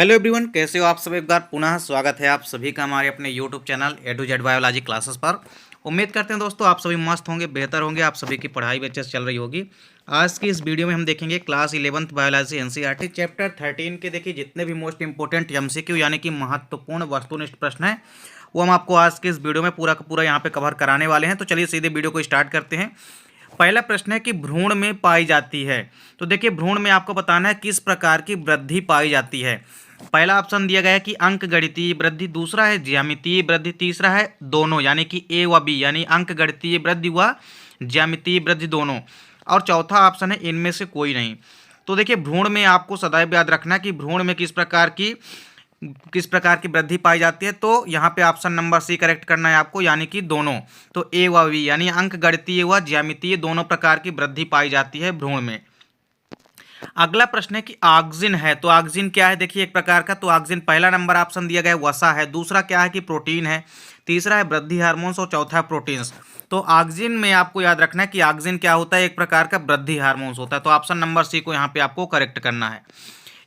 Hello everyone, कैसे हो आप सब। एक बार पुनः स्वागत है आप सभी का हमारे अपने YouTube channel A to Z biology classes पर। उम्मीद करते हैं दोस्तों आप सभी मस्त होंगे, बेहतर होंगे, आप सभी की पढ़ाई भी अच्छे से चल रही होगी। आज की इस वीडियो में हम देखेंगे class 11th biology NCERT chapter 13 के देखिए जितने भी मोस्ट इंपॉर्टेंट एमसीक्यू यानी कि महत्वपूर्ण वस्तुनिष्ठ प्रश्न है वो हम आपको आज के इस वीडियो में पूरा का पूरा यहाँ पे कवर कराने वाले हैं। तो चलिए सीधे वीडियो को स्टार्ट करते हैं। पहला प्रश्न है कि भ्रूण में पाई जाती है। तो देखिए भ्रूण में आपको बताना है किस प्रकार की वृद्धि पाई जाती है। पहला ऑप्शन दिया गया है कि अंकगणितीय वृद्धि, दूसरा है ज्यामितीय वृद्धि, तीसरा है दोनों यानी कि ए व बी यानी अंकगणितीय वृद्धि व ज्यामितीय वृद्धि दोनों, और चौथा ऑप्शन है इनमें से कोई नहीं। तो देखिए भ्रूण में आपको सदैव याद रखना है कि भ्रूण में किस प्रकार की वृद्धि पाई जाती है। तो यहाँ पे ऑप्शन नंबर सी करेक्ट करना है आपको, यानी कि दोनों। तो ए व बी यानी अंकगणितीय व ज्यामितीय दोनों प्रकार की वृद्धि पाई जाती है भ्रूण में। अगला प्रश्न है कि ऑक्सिन है। तो ऑक्सिन क्या है, देखिए एक प्रकार का। तो ऑक्सिन पहला नंबर ऑप्शन दिया गया है वसा है, दूसरा क्या है कि प्रोटीन है, तीसरा है वृद्धि हार्मोन्स और चौथा है प्रोटीन्स। तो ऑक्सिन में आपको याद रखना है कि ऑक्सिन क्या होता है, एक प्रकार का वृद्धि हार्मोन्स होता है। तो ऑप्शन नंबर सी को यहाँ पे आपको करेक्ट करना है।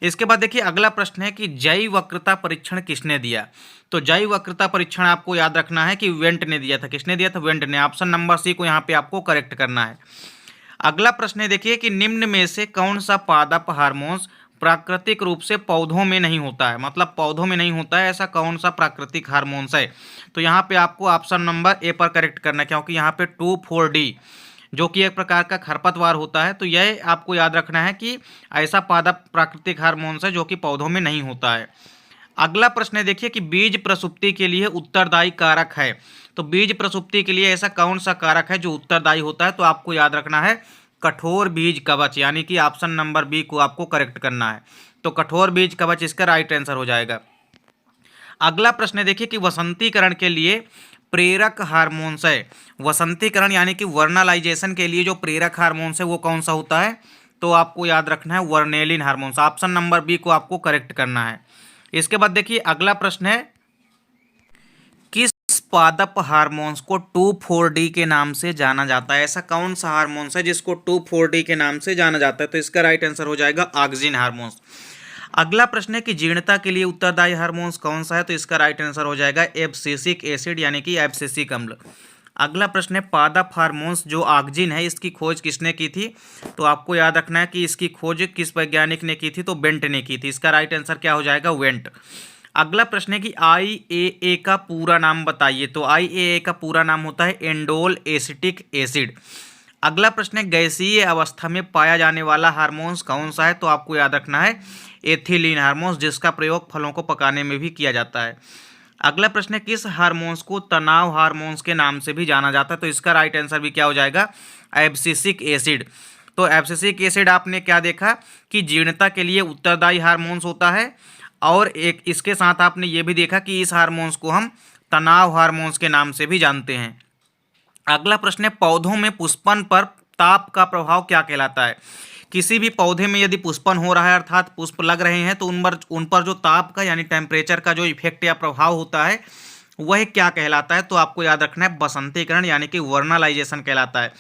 इसके बाद देखिए अगला प्रश्न है कि जैव वक्रता परीक्षण किसने दिया। तो जैव वक्रता परीक्षण आपको याद रखना है कि वेंट ने दिया था। किसने दिया था? वेंट ने। ऑप्शन नंबर सी को यहाँ पे आपको करेक्ट करना है। अगला प्रश्न है देखिए कि निम्न में से कौन सा पादप हार्मोन्स प्राकृतिक रूप से पौधों में नहीं होता है। मतलब पौधों में नहीं होता है ऐसा कौन सा प्राकृतिक हार्मोन्स है। तो यहाँ पे आपको ऑप्शन नंबर ए पर करेक्ट करना है, क्योंकि यहाँ पे 2,4-D जो कि एक प्रकार का खरपतवार होता है। तो यह आपको याद रखना है कि ऐसा पादप प्राकृतिक हार्मोन्स है जो कि पौधों में नहीं होता है। अगला प्रश्न है देखिए कि बीज प्रसुप्ति के लिए उत्तरदायी कारक है। तो बीज प्रसुप्ति के लिए ऐसा कौन सा कारक है जो उत्तरदायी होता है। तो आपको याद रखना है कठोर बीज कवच, यानी कि ऑप्शन नंबर बी को आपको करेक्ट करना है। तो कठोर बीज कवच इसका राइट आंसर हो जाएगा। अगला प्रश्न है देखिए कि वसंतीकरण के लिए प्रेरक हार्मोन्स है। वसंतीकरण यानी कि वर्नलाइजेशन के लिए जो प्रेरक हार्मोन्स है वो कौन सा होता है। तो आपको याद रखना है वर्नेलिन हार्मोन्स। ऑप्शन नंबर बी को आपको करेक्ट करना है। इसके बाद देखिए अगला प्रश्न है किस पादप हार्मोन्स को 2,4-D के नाम से जाना जाता है। ऐसा कौन सा हार्मोन्स है जिसको 2,4-D के नाम से जाना जाता है। तो इसका राइट आंसर हो जाएगा ऑक्सिन हार्मोन्स। अगला प्रश्न है कि जीर्णता के लिए उत्तरदायी हार्मोन्स कौन सा है। तो इसका राइट आंसर हो जाएगा एब्सिसिक एसिड यानी कि एब्सिसिक अम्ल। अगला प्रश्न है पादप हार्मोन्स जो ऑक्सिन है इसकी खोज किसने की थी। तो आपको याद रखना है कि इसकी खोज किस वैज्ञानिक ने की थी। तो बेंट ने की थी। इसका राइट आंसर क्या हो जाएगा? वेंट। अगला प्रश्न है कि IAA का पूरा नाम बताइए। तो IAA का पूरा नाम होता है एंडोल एसिटिक एसिड। अगला प्रश्न है गैसीय अवस्था में पाया जाने वाला हार्मोन्स कौन सा है। तो आपको याद रखना है एथिलीन हार्मोन्स, जिसका प्रयोग फलों को पकाने में भी किया जाता है। अगला प्रश्न है किस हार्मोन्स को तनाव हार्मोन्स के नाम से भी जाना जाता है। तो इसका राइट आंसर भी क्या हो जाएगा? Abscisic acid. तो एब्सिसिक एसिड आपने क्या देखा कि जीर्णता के लिए उत्तरदायी हार्मोन्स होता है, और एक इसके साथ आपने ये भी देखा कि इस हार्मोन्स को हम तनाव हार्मोन्स के नाम से भी जानते हैं। अगला प्रश्न है पौधों में पुष्पन पर ताप का प्रभाव क्या कहलाता है। किसी भी पौधे में यदि पुष्पन हो रहा है अर्थात पुष्प लग रहे हैं तो उन पर जो ताप का यानी टेम्परेचर का जो इफेक्ट या प्रभाव होता है वह क्या कहलाता है। तो आपको याद रखना है बसंतीकरण यानी कि वर्नलाइजेशन कहलाता है।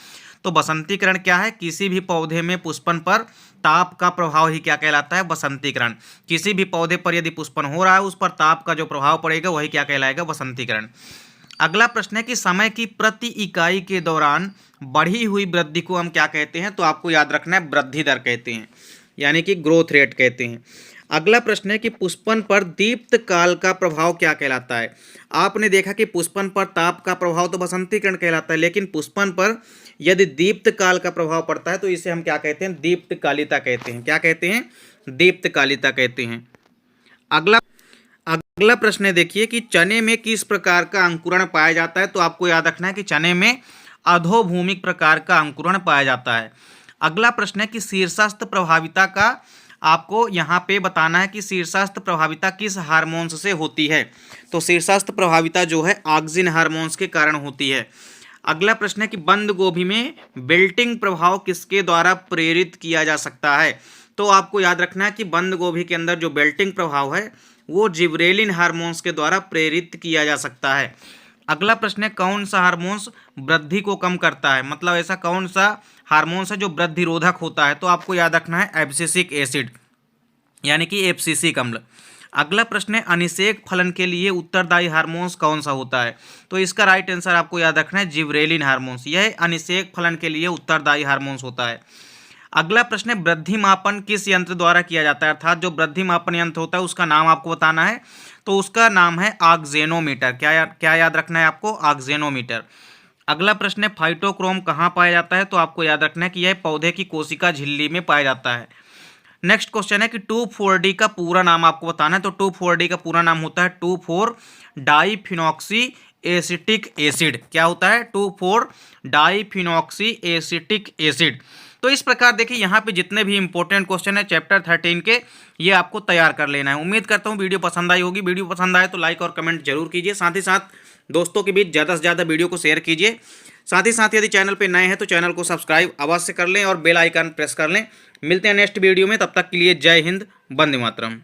तो बसंतीकरण क्या है? किसी भी पौधे में पुष्पन पर ताप का प्रभाव ही क्या कहलाता है? बसंतीकरण। किसी भी पौधे पर यदि पुष्पन हो रहा है उस पर ताप का जो प्रभाव पड़ेगा वही क्या कहलाएगा? बसंतीकरण। अगला प्रश्न है कि समय की प्रति इकाई के दौरान बढ़ी हुई वृद्धि को हम क्या कहते हैं। तो आपको याद रखना है वृद्धि दर कहते हैं, यानी कि ग्रोथ रेट कहते हैं। अगला प्रश्न है कि पुष्पन पर दीप्त काल का प्रभाव क्या कहलाता है। आपने देखा कि पुष्पन पर ताप का प्रभाव तो बसंतीकरण कहलाता है, लेकिन पुष्पन पर यदि दीप्त काल का प्रभाव पड़ता है तो इसे हम क्या कहते हैं? दीप्त कालिता कहते हैं। क्या कहते हैं? दीप्त कालिता कहते हैं। अगला प्रश्न है देखिए कि चने में किस प्रकार का अंकुरण पाया जाता है। तो आपको याद रखना है कि चने में अधोभूमिक प्रकार का अंकुरण पाया जाता है। अगला प्रश्न है कि शीर्षस्थ प्रभाविता का आपको यहाँ पे बताना है कि शीर्षस्थ प्रभाविता किस हार्मोन्स से होती है। तो शीर्षस्थ प्रभाविता जो है ऑक्सिन हार्मोन्स के कारण होती है। अगला प्रश्न है कि बंद गोभी में बिल्टिंग प्रभाव किसके द्वारा प्रेरित किया जा सकता है। तो आपको याद रखना है कि बंद गोभी के अंदर जो बेल्टिंग प्रभाव है वो जिब्रेलिन हार्मोन्स के द्वारा प्रेरित किया जा सकता है। अगला प्रश्न है कौन सा हार्मोन्स वृद्धि को कम करता है। मतलब ऐसा कौन सा हार्मोन्स है जो वृद्धि रोधक होता है। तो आपको याद रखना है एब्सिसिक एसिड यानी कि एब्सिसिक अम्ल। अगला प्रश्न है अनिषेक फलन के लिए उत्तरदायी हार्मोन्स कौन सा होता है? तो इसका राइट आंसर आपको याद रखना है जिबरेलिन हार्मोन्स, यह अनिषेक फलन के लिए उत्तरदायी हार्मोन्स होता है। अगला प्रश्न है वृद्धि मापन किस यंत्र द्वारा किया जाता है? अर्थात जो वृद्धि मापन यंत्र होता है उसका नाम आपको बताना है, तो उसका नाम है ऑक्जेनोमीटर। क्या याद रखना है आपको? ऑक्जेनोमीटर। अगला प्रश्न है फाइटोक्रोम कहाँ पाया जाता है? तो आपको याद रखना है कि यह पौधे की कोशिका झिल्ली में पाया जाता है। नेक्स्ट क्वेश्चन है कि 2,4-D का पूरा नाम आपको बताना है, तो 2,4-D का पूरा नाम होता है 2,4-डाईफिनॉक्सी एसिटिक एसिड। क्या होता है? 2,4-डाईफिनॉक्सी एसिटिक एसिड। तो इस प्रकार देखिए यहाँ पे जितने भी इंपॉर्टेंट क्वेश्चन है चैप्टर 13 के, ये आपको तैयार कर लेना है। उम्मीद करता हूँ वीडियो पसंद आई होगी। वीडियो पसंद आए तो लाइक और कमेंट जरूर कीजिए, साथ ही साथ दोस्तों के बीच ज़्यादा से ज़्यादा वीडियो को शेयर कीजिए। साथ ही साथ यदि चैनल पे नए हैं तो चैनल को सब्सक्राइब अवश्य कर लें और बेल आइकन प्रेस कर लें। मिलते हैं नेक्स्ट वीडियो में, तब तक के लिए जय हिंद, वंदे मातरम।